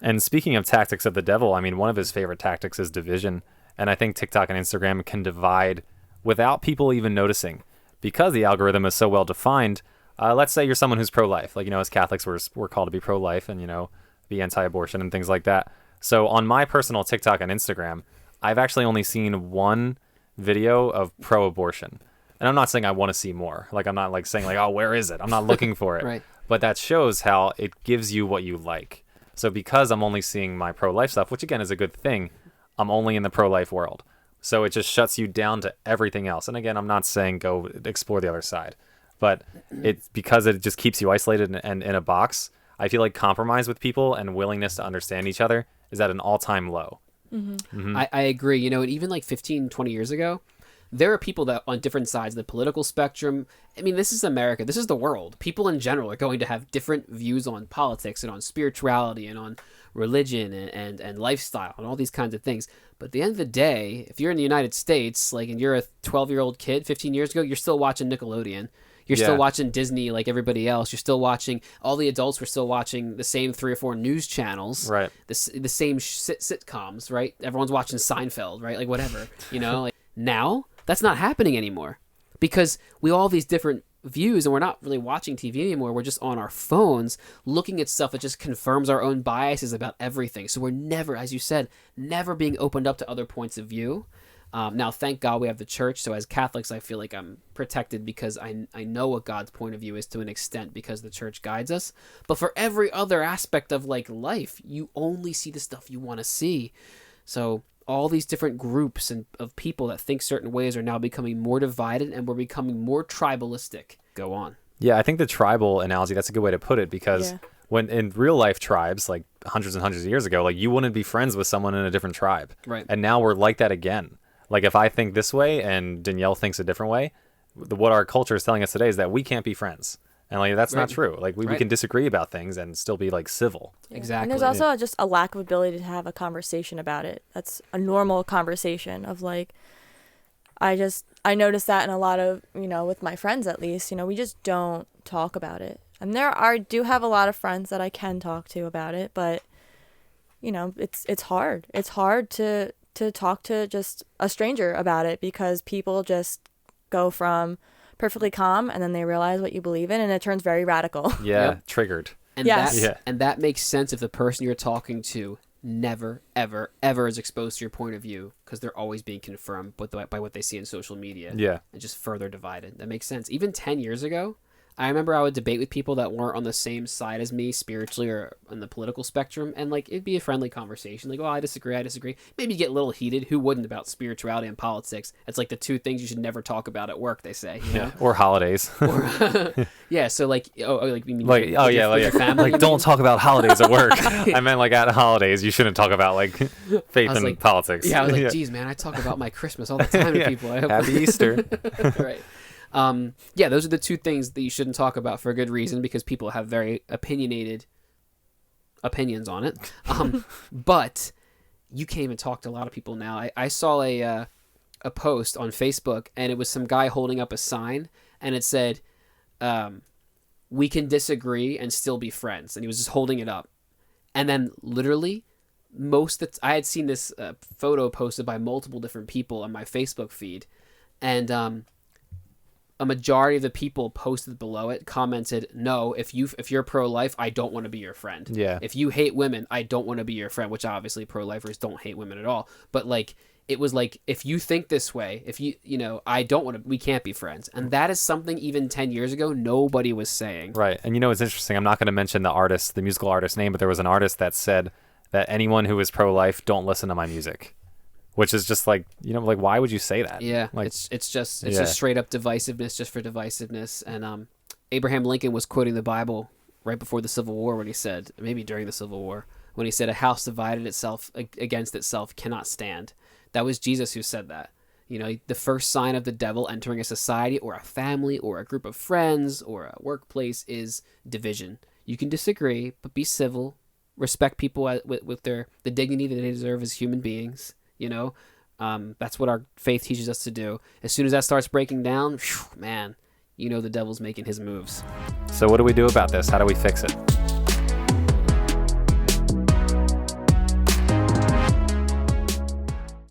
And speaking of tactics of the devil, I mean, one of his favorite tactics is division. And I think TikTok and Instagram can divide without people even noticing because the algorithm is so well defined. Let's say you're someone who's pro-life. Like, as Catholics, we're called to be pro-life and, be anti-abortion and things like that. So on my personal TikTok and Instagram, I've actually only seen one video of pro-abortion. And I'm not saying I want to see more. Like, I'm not like saying like, oh, where is it? I'm not looking for it. Right. But that shows how it gives you what you like. So because I'm only seeing my pro-life stuff, which again is a good thing, I'm only in the pro-life world. So it just shuts you down to everything else. And again, I'm not saying go explore the other side, but it's because it just keeps you isolated and in a box. I feel like compromise with people and willingness to understand each other is at an all-time low. I agree. And even like 15, 20 years ago, there are people that on different sides of the political spectrum. I mean, this is America. This is the world. People in general are going to have different views on politics and on spirituality and on religion and lifestyle and all these kinds of things. But at the end of the day, if you're in the United States, like, and you're a 12-year-old kid 15 years ago, you're still watching Nickelodeon. You're still watching Disney like everybody else. You're still watching, all the adults were still watching the same 3 or 4 news channels. Right. The same sitcoms, right? Everyone's watching Seinfeld, right? Like whatever, like now that's not happening anymore because we all have these different views and we're not really watching TV anymore. We're just on our phones looking at stuff that just confirms our own biases about everything. So we're never, as you said, never being opened up to other points of view. Now, thank God we have the church. So as Catholics, I feel like I'm protected because I know what God's point of view is to an extent because the church guides us. But for every other aspect of like life, you only see the stuff you want to see. So all these different groups and of people that think certain ways are now becoming more divided and we're becoming more tribalistic. Go on. Yeah, I think the tribal analogy, that's a good way to put it because when in real life tribes, like hundreds and hundreds of years ago, like you wouldn't be friends with someone in a different tribe. Right. And now we're like that again. Like if I think this way and Danielle thinks a different way, what our culture is telling us today is that we can't be friends. And like that's not true. Like we can disagree about things and still be like civil. Exactly. And there's also just a lack of ability to have a conversation about it. That's a normal conversation of like, I noticed that in a lot of, with my friends at least, we just don't talk about it. And I do have a lot of friends that I can talk to about it, but it's hard. It's hard to talk to just a stranger about it because people just go from perfectly calm and then they realize what you believe in and it turns very radical. Yeah, triggered. And yes. And that makes sense if the person you're talking to never, ever, ever is exposed to your point of view because they're always being confirmed by what they see in social media. Yeah. And just further divided. That makes sense. Even 10 years ago, I remember I would debate with people that weren't on the same side as me spiritually or on the political spectrum, and like it'd be a friendly conversation. Like, oh, I disagree. Maybe get a little heated. Who wouldn't about spirituality and politics? It's like the 2 things you should never talk about at work. They say, Yeah, or holidays. Yeah, so like, your family. Like, don't talk about holidays at work. I meant like at holidays, you shouldn't talk about like faith and like, politics. Yeah, I was like, geez, man, I talk about my Christmas all the time to people. Happy Easter. Right. Yeah, those are the 2 things that you shouldn't talk about for a good reason because people have very opinionated opinions on it. But you can't even talk to a lot of people now. I saw a post on Facebook and it was some guy holding up a sign and it said, we can disagree and still be friends. And he was just holding it up. And then literally I had seen this photo posted by multiple different people on my Facebook feed. And, a majority of the people posted below it commented, no, if you're pro-life, I don't want to be your friend. Yeah. If you hate women, I don't want to be your friend, which obviously pro-lifers don't hate women at all. But like, it was like, if you think this way, if I don't want to, we can't be friends. And that is something even 10 years ago, nobody was saying. Right. And it's interesting. I'm not going to mention the musical artist name, but there was an artist that said that anyone who is pro-life, don't listen to my music. Which is just like, like, why would you say that? Yeah, like, it's just straight up divisiveness just for divisiveness. And Abraham Lincoln was quoting the Bible right before the Civil War when he said, maybe during the Civil War, when he said, a house divided itself against itself cannot stand. That was Jesus who said that. The first sign of the devil entering a society or a family or a group of friends or a workplace is division. You can disagree, but be civil, respect people with the dignity that they deserve as human beings. That's what our faith teaches us to do. As soon as that starts breaking down, man, the devil's making his moves. So what do we do about this? How do we fix it?